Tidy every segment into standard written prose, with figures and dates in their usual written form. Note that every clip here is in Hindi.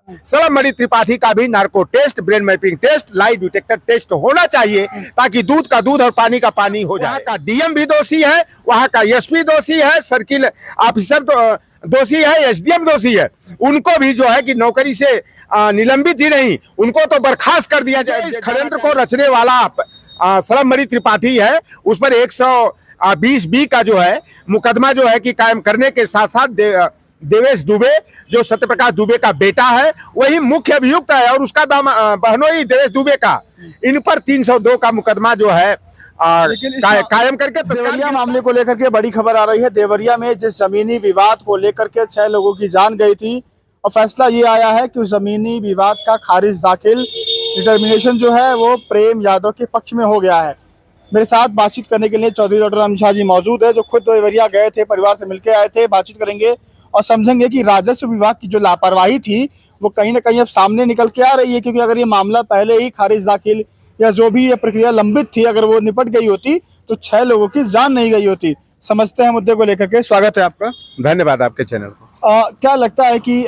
सलम त्रिपाठी का भी narco test, brain mapping test, lie detector test होना चाहिए ताकि दूध का दूध और पानी का पानी हो जाए। वहाँ का डीएम भी दोषी है, वहाँ का एसपी दोषी है, सर्किल ऑफिसर दोषी है, एसडीएम दोषी है। उनको भी जो है कि नौकरी से निलंबित ही नहीं, उनको तो बर्खास्त कर दिया जाए। इस षड्यंत्र को रचने वाला सलम त्रिपाठी है, उस पर 120B का जो है मुकदमा जो है कि कायम करने के साथ साथ देवेश दुबे जो सत्यप्रकाश दुबे का बेटा है वही मुख्य अभियुक्त है और उसका बहनोई देवेश दुबे का, इन पर 302 का मुकदमा जो है कायम करके देवरिया मामले को लेकर के बड़ी खबर आ रही है। देवरिया में जिस जमीनी विवाद को लेकर के 6 लोगों की जान गई थी और फैसला ये आया है कि उस जमीनी विवाद का खारिज दाखिल डिटर्मिनेशन जो है वो प्रेम यादव के पक्ष में हो गया है। मेरे साथ बातचीत करने के लिए चौधरी डॉक्टर अमित शाह जी मौजूद है, जो खुद देवरिया गए थे, परिवार से मिलकर आए थे। बातचीत करेंगे और समझेंगे कि राजस्व विभाग की जो लापरवाही थी वो कहीं ना कहीं अब सामने निकल के आ रही है, क्योंकि अगर ये मामला पहले ही खारिज दाखिल या जो भी ये प्रक्रिया लंबित थी अगर वो निपट गई होती तो 6 लोगों की जान नहीं गई होती। समझते हैं मुद्दे को लेकर के। स्वागत है आपका। धन्यवाद आपके चैनल को। क्या लगता है कि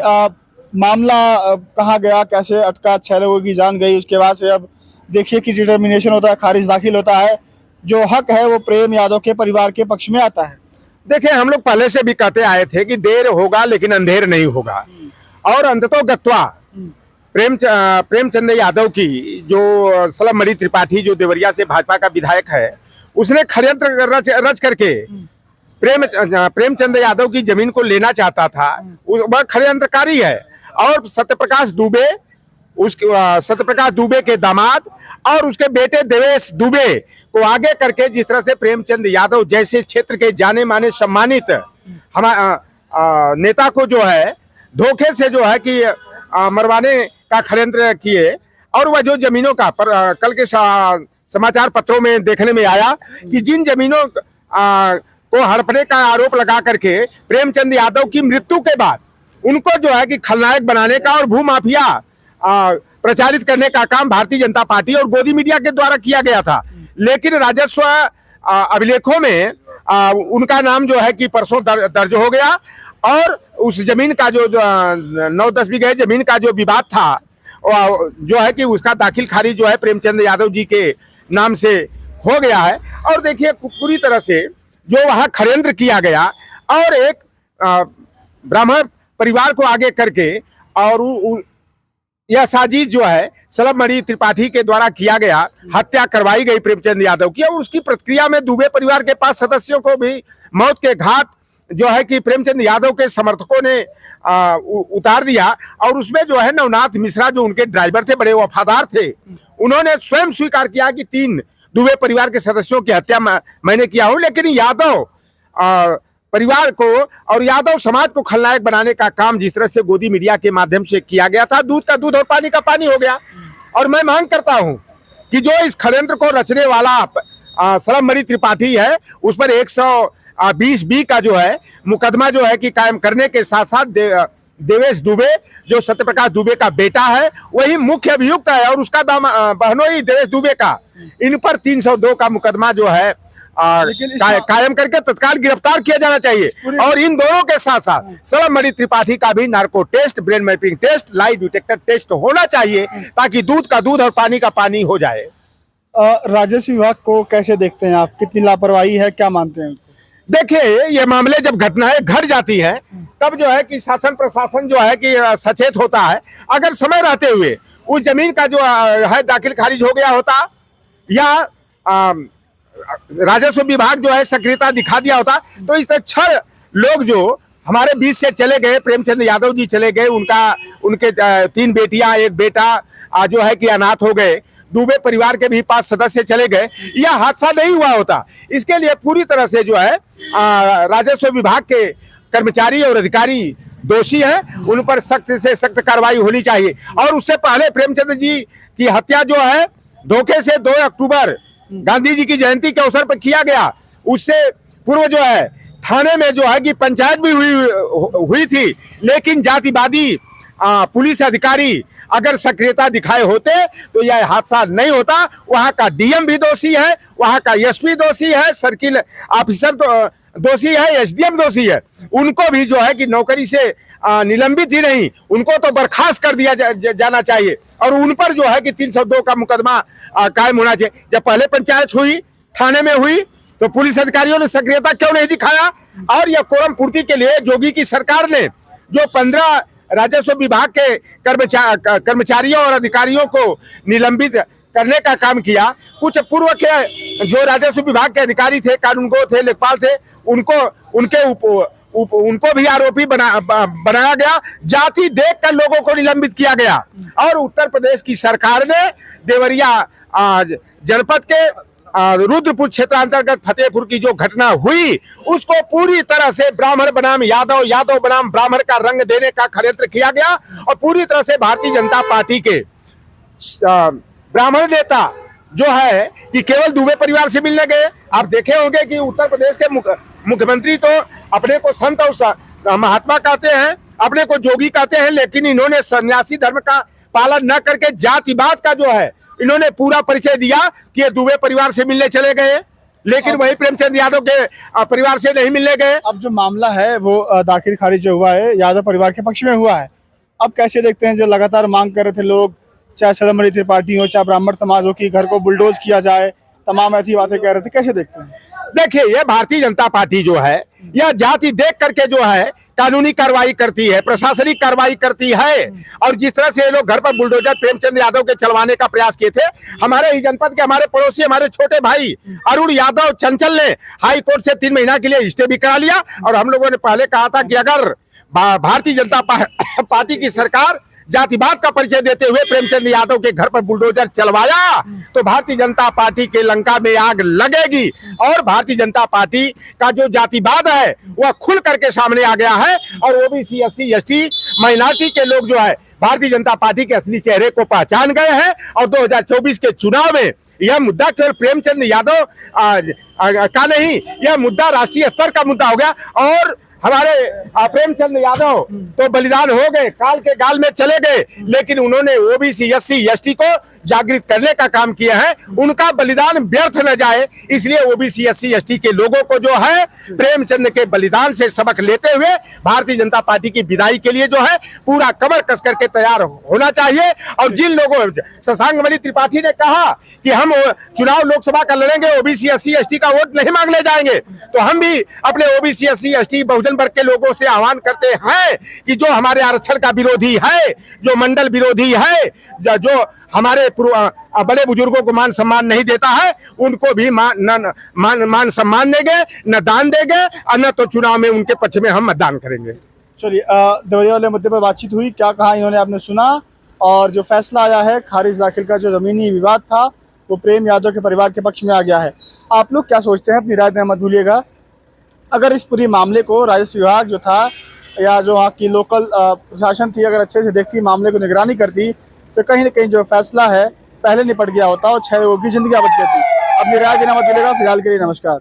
मामला कहाँ गया, कैसे अटका, 6 लोगों की जान गई, उसके बाद से अब देखिए कि डिटर्मिनेशन होता है, खारिज दाखिल होता है, जो हक है वो प्रेम यादव के परिवार के पक्ष में आता है। देखिए, हम लोग पहले से भी कहते आए थे कि देर होगा लेकिन अंधेर नहीं होगा, और अंततः गत्वा प्रेमचंद यादव की जो सलम त्रिपाठी जो देवरिया से भाजपा का विधायक है, उसने षड्यंत्र रच करके प्रेमचंद यादव की जमीन को लेना चाहता था। वह षड्यंत्रकारी है और सत्यप्रकाश दुबे के दामाद और उसके बेटे देवेश दुबे को आगे करके जिस तरह से प्रेमचंद यादव जैसे क्षेत्र के जाने माने सम्मानित नेता को जो है धोखे से जो है कि मरवाने का षड्यंत्र किए, और वह जो जमीनों का कल के समाचार पत्रों में देखने में आया कि जिन जमीनों को हड़पने का आरोप लगा करके प्रेमचंद यादव की मृत्यु के बाद उनको जो है कि खलनायक बनाने का और भूमाफिया प्रचारित करने का काम भारतीय जनता पार्टी और गोदी मीडिया के द्वारा किया गया था। लेकिन राजस्व अभिलेखों में उनका नाम जो है कि परसों दर्ज हो गया और उस जमीन का जो 9-10 बीघे जमीन का जो विवाद था जो है कि उसका दाखिल खारिज जो है प्रेमचंद यादव जी के नाम से हो गया है। और देखिए, पूरी तरह से जो वहाँ षड्यंत्र किया गया और एक ब्राह्मण परिवार को आगे करके और यह साजिश जो है सलम त्रिपाठी के द्वारा किया गया, हत्या करवाई गई प्रेमचंद यादव की, और उसकी प्रतिक्रिया में दुबे परिवार के 5 सदस्यों को भी मौत के घाट जो है कि प्रेमचंद यादव के समर्थकों ने उतार दिया। और उसमें जो है नवनाथ मिश्रा जो उनके ड्राइवर थे, बड़े वफादार थे, उन्होंने स्वयं स्वीकार किया कि 3 दुबे परिवार के सदस्यों की हत्या मैंने किया हूं। लेकिन यादव परिवार को और यादव समाज को खलनायक बनाने का काम जिस तरह से गोदी मीडिया के माध्यम से किया गया था, दूध का दूध और पानी का पानी हो गया। और मैं मांग करता हूं कि जो इस षड्यंत्र को रचने वाला सलम त्रिपाठी है, उस पर 120B का जो है मुकदमा जो है कि कायम करने के साथ साथ देवेश दुबे जो सत्यप्रकाश दुबे का बेटा है वही मुख्य अभियुक्त है और उसका बहनोई देवेश दुबे का, इन पर 302 का मुकदमा जो है कायम करके तत्काल गिरफ्तार किया जाना चाहिए। और इन दोनों के साथ साथ सलम त्रिपाठी का भी narco test, brain mapping test, lie detector test होना चाहिए ताकि दूध का दूध और पानी का पानी हो जाए। राजस्व विभाग को कैसे देखते हैं आप, कितनी लापरवाही है, क्या मानते हैं? देखिए, ये मामले जब घटनाएं घट जाती हैं तब जो है कि शासन प्रशासन जो है कि सचेत होता है। अगर समय रहते हुए उस जमीन का जो है दाखिल खारिज हो गया होता या राजस्व विभाग जो है सक्रियता दिखा दिया होता तो इस तरह 6 लोग जो हमारे बीच से चले गए, प्रेमचंद यादव जी चले गए, उनके 3 बेटियां, 1 बेटा जो है कि अनाथ हो गए, दुबे परिवार के भी 5 सदस्य चले गए, यह हादसा नहीं हुआ होता। इसके लिए पूरी तरह से जो है राजस्व विभाग के कर्मचारी और अधिकारी दोषी हैं, उन पर सख्त से सख्त कार्रवाई होनी चाहिए। और उससे पहले प्रेमचंद जी की हत्या जो है धोखे से 2 अक्टूबर गांधी जी की जयंती के अवसर पर किया गया, उससे पूर्व जो है थाने में जो है कि पंचायत भी हुई थी, लेकिन जातिवादी पुलिस अधिकारी अगर सक्रियता दिखाए होते तो यह हादसा नहीं होता। वहां का डीएम भी दोषी है, वहां का एसपी दोषी है, सर्किल ऑफिसर दोषी है, एसडीएम दोषी है, उनको भी जो है कि नौकरी से निलंबित ही नहीं, उनको तो बर्खास्त कर दिया जाना चाहिए और उन पर जो है कि 302 का मुकदमा कायम होना चाहिए। जब पहले पंचायत हुई, थाने में हुई, तो पुलिस अधिकारियों ने सक्रियता क्यों नहीं दिखाया? और यह कोरम पूर्ति के लिए योगी की सरकार ने जो 15 राजस्व विभाग के कर्मचारियों और अधिकारियों को निलंबित करने का काम किया, कुछ पूर्व के जो राजस्व विभाग के अधिकारी थे, कानूनगो थे, लेखपाल थे, उनको भी आरोपी बनाया गया, जाति देखकर लोगों को निलंबित किया गया। और उत्तर प्रदेश की सरकार ने देवरिया जनपद के रुद्रपुर क्षेत्रांतर्गत फतेहपुर की जो घटना हुई, उसको पूरी तरह से ब्राह्मण बनाम यादव, यादव बनाम ब्राह्मण का रंग देने का षड्यंत्र किया गया और पूरी तरह से भारतीय जनता पार्टी के ब्राह्मण नेता जो है कि केवल दुबे परिवार से मिलने गए। आप देखे होंगे कि उत्तर प्रदेश के मुख्यमंत्री तो अपने को संत और महात्मा कहते हैं, अपने को जोगी कहते हैं, लेकिन इन्होंने सन्यासी धर्म का पालन न करके जातिवाद का जो है इन्होंने पूरा परिचय दिया कि ये दुबे परिवार से मिलने चले गए, लेकिन वही प्रेमचंद यादव के परिवार से नहीं मिलने गए। अब जो मामला है वो दाखिल खारिज जो हुआ है यादव परिवार के पक्ष में हुआ है। अब कैसे देखते हैं, जो लगातार मांग कर रहे थे लोग, चाहे सलमरी त्रिपाठी हो, चाहे ब्राह्मण समाज हो, कि घर को बुलडोज किया जाए, तमाम ऐसी बातें कह रहे थे, कैसे देखते हैं? देखिए, ये भारतीय जनता पार्टी जो है यह जाति देख करके जो है कानूनी कार्रवाई करती है, प्रशासनिक कार्रवाई करती है। और जिस तरह से ये लोग घर पर बुलडोजर प्रेमचंद यादव के चलवाने का प्रयास किए थे, हमारे ही जनपद के हमारे पड़ोसी, हमारे छोटे भाई अरुण यादव चंचल ने हाई कोर्ट से 3 महीना के लिए स्टे भी करा लिया। और हम लोगों ने पहले कहा था कि अगर भारतीय जनता पार्टी की सरकार जातिवाद का परिचय देते हुए प्रेमचंद यादव के घर पर बुलडोजर चलवाया तो भारतीय जनता पार्टी के लंका में आग लगेगी। और भारतीय जनता पार्टी का जो जातिवाद है वह खुल करके सामने आ गया है और ओबीसी, एससी, एसटी, माइनॉरिटी के लोग जो है भारतीय जनता पार्टी के असली चेहरे को पहचान गए हैं। और 2024 के चुनाव में यह मुद्दा केवल प्रेमचंद यादव का नहीं, यह मुद्दा राष्ट्रीय स्तर का मुद्दा हो गया। और हमारे प्रेमचंद यादव तो बलिदान हो गए, काल के गाल में चले गए, लेकिन उन्होंने ओबीसी, एससी, एसटी को जागृत करने का काम किया है। उनका बलिदान व्यर्थ न जाए, इसलिए ओबीसी, एससी, एसटी के लोगों को जो है प्रेमचंद के बलिदान से सबक लेते हुए भारतीय जनता पार्टी की विदाई के लिए जो है पूरा कमर कस करके तैयार होना चाहिए। और जिन लोगों, शशांक मणि त्रिपाठी ने कहा कि हम चुनाव लोकसभा का लड़ेंगे, ओबीसी, एससी, एसटी का वोट नहीं मांगने जाएंगे, तो हम भी अपने ओबीसी, एससी, एसटी, बहुजन वर्ग के लोगों से आह्वान करते हैं कि जो हमारे आरक्षण का विरोधी है, जो मंडल विरोधी है, जो हमारे बड़े बुजुर्गों को मान सम्मान नहीं देता है, उनको भी मान सम्मान देंगे, न दान देंगे और न तो चुनाव में उनके पक्ष में हम मतदान करेंगे। चलिए, देवरिया वाले मुद्दे पर बातचीत हुई, क्या कहा इन्होंने आपने सुना। और जो फैसला आया है खारिज दाखिल का, जो जमीनी विवाद था वो प्रेम यादव के परिवार के पक्ष में आ गया है। आप लोग क्या सोचते हैं, अपनी राय देना मत भूलिएगा। अगर इस पूरी मामले को राजस्व विभाग जो था या जो वहाँ की लोकल प्रशासन थी, अगर अच्छे से देखती, मामले को निगरानी करती, तो कहीं ना कहीं जो फैसला है पहले निपट गया होता और 6 लोगों की जिंदगी बच गई थी। अपनी राय देना मत भूलिएगा। फिलहाल के लिए नमस्कार।